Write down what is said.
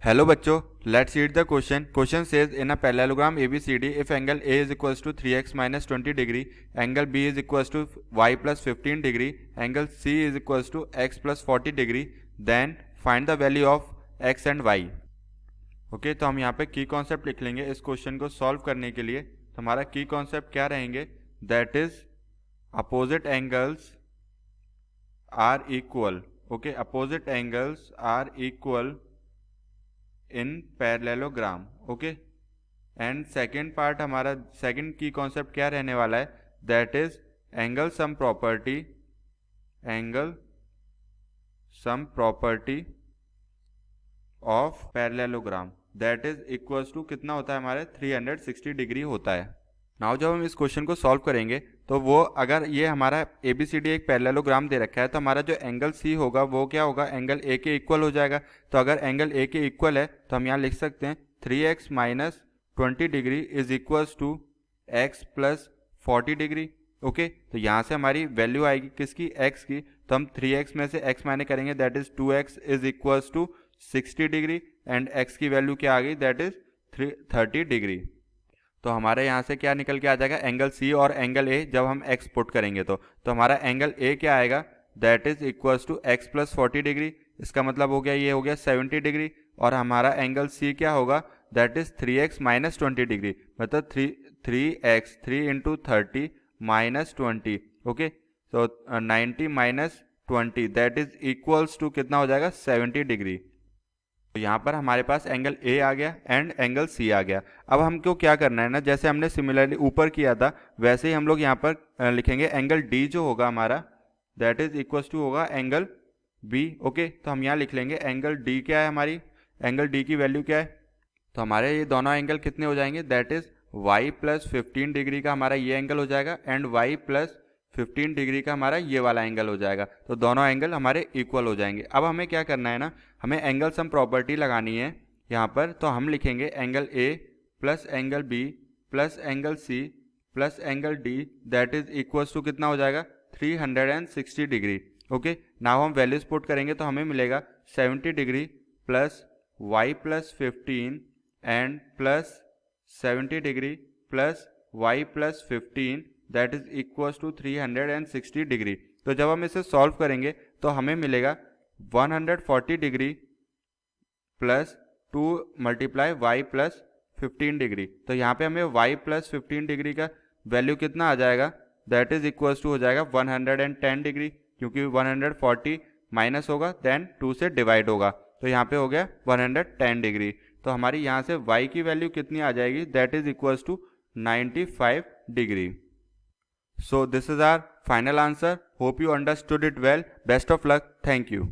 Hello बच्चों, let's read the question. Question says in a parallelogram ABCD if angle A is equals to 3x minus 20 degree, angle B is equals to y plus 15 degree, angle C is equals to x plus 40 degree, then find the value of x and y. Okay, तो हम यहाँ पे की concept लिख लेंगे इस question को solve करने के लिए. तो हमारा की कॉन्सेप्ट क्या रहेंगे? That is opposite angles are equal. Okay, opposite angles are equal in parallelogram. Okay, and second part हमारा सेकेंड की कॉन्सेप्ट क्या रहने वाला है? That is angle sum property of parallelogram that is equals to कितना होता है हमारे 360 डिग्री होता है. नाउ जब हम इस क्वेश्चन को सॉल्व करेंगे तो वो अगर ये हमारा ABCD एक पैरेललोग्राम दे रखा है तो हमारा जो एंगल C होगा वो क्या होगा? एंगल A के इक्वल हो जाएगा. तो अगर एंगल A के इक्वल है तो हम यहाँ लिख सकते हैं 3x minus 20 degree is equals to x plus 40 degree. Okay, तो यहाँ से हमारी वैल्यू आएगी किसकी? x की. तो हम 3x में से x माइनस करेंगे that is 2x is equals to 60 degree and x की वैल्यू क्या आ गई? That is 30 degree. तो हमारे यहाँ से क्या निकल के आ जाएगा? एंगल C और एंगल A जब हम x पुट करेंगे तो हमारा एंगल A क्या आएगा? That is equals to x plus 40 degree. इसका मतलब हो गया ये हो गया 70 डिग्री. और हमारा एंगल C क्या होगा? That is 3x minus 20 degree. मतलब 3x 3 इंटू 30 माइनस 20. ओके, तो 90 minus 20 that is equals to कितना हो जाएगा? 70 डिग्री. तो यहाँ पर हमारे पास एंगल A आ गया एंड एंगल C आ गया. अब हमको क्या करना है ना, जैसे हमने सिमिलरली ऊपर किया था वैसे ही हम लोग यहाँ पर लिखेंगे एंगल D जो होगा हमारा दैट इज इक्वल्स टू होगा एंगल B. ओके, तो हम यहाँ लिख लेंगे एंगल D क्या है हमारी? एंगल D की वैल्यू क्या है? तो हमारे ये दोनों एंगल कितने हो जाएंगे? That is y plus 15 degree का हमारा ये एंगल हो जाएगा एंड y प्लस 15 डिग्री का हमारा ये वाला एंगल हो जाएगा. तो दोनों एंगल हमारे इक्वल हो जाएंगे. अब हमें क्या करना है ना, हमें एंगल सम प्रॉपर्टी लगानी है यहाँ पर. तो हम लिखेंगे angle A plus angle B plus angle C plus angle D that is equals to कितना हो जाएगा? 360 डिग्री. ओके, नाउ हम वैल्यूज पुट करेंगे तो हमें मिलेगा 70 degree plus y plus 15 and plus 70 degree plus y plus 15 that is equals to 360 degree. तो जब हम इसे सॉल्व करेंगे तो हमें मिलेगा 140 degree plus 2 multiply y plus 15 degree. तो यहाँ पे हमें y प्लस 15 डिग्री का वैल्यू कितना आ जाएगा? दैट इज इक्वल्स टू हो जाएगा 110 डिग्री, क्योंकि 140 माइनस होगा देन 2 से डिवाइड होगा. तो यहाँ पे हो गया 110 डिग्री. तो हमारी यहाँ से y की वैल्यू कितनी आ जाएगी? That is equals to 95 degree. So this is our final answer. Hope you understood it well. Best of luck. Thank you.